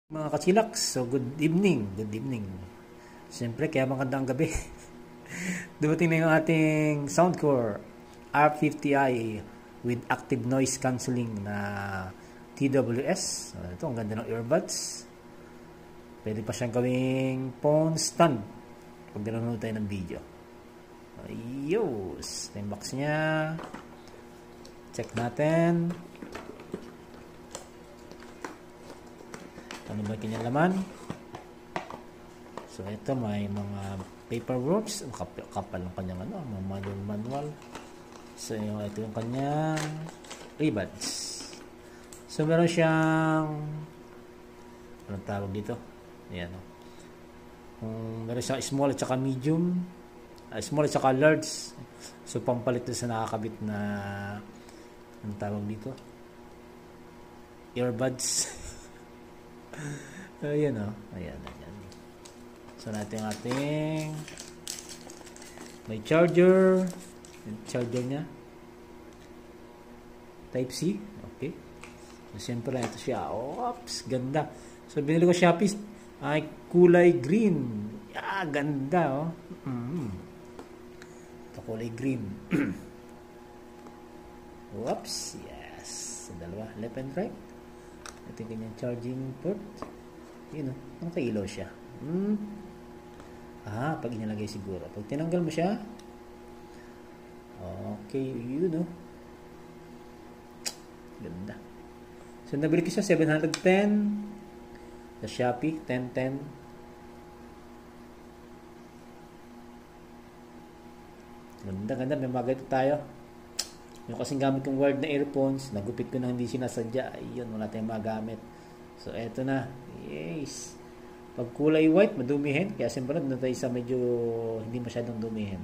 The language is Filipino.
Mga kachilaks, so good evening, good evening. Siyempre, kaya magandang gabi. Dumating na yung ating Soundcore R50i with active noise cancelling na TWS. So, ito, ang ganda ng earbuds. Pwede pa siyang gawing phone stand pag nanonood tayo ng video. Ayos, ito yung box niya. Check natin. Ano ba yung kanyang laman? So, ito may mga paperworks. Kapal ng kanyang mga manual. So, ito yung kanyang earbuds. So, meron siyang anong tawag dito? Ayan. Meron siyang small at saka medium. Small at saka large. So, pampalit na sa nakakabit na anong tawag dito? Earbuds. Ayan ayan. So natin ating may charger. Yung charger nya Type C. Okay. So siyempre ito siya. Oops, ganda. So binili ko Shopee ay kulay green. Ganda Ito kulay green. Oops, yes. So dalawa, left and right. Ito yung kanyang charging port. Yun nakailaw siya. Pag inilagay siguro. Pag tinanggal mo siya, okay, yun ganda. So, nabili ko siya 710 sa Shopee, 1010. Ganda, may mga ganito tayo. Yung kasing gamit kong wired na earphones, nagupit ko na hindi sinasadya. Ayun, wala tayong magamit. So, eto na. Yes. Pag kulay white, madumihin. Kaya siyempre, doon tayo sa medyo hindi masyadong dumihin.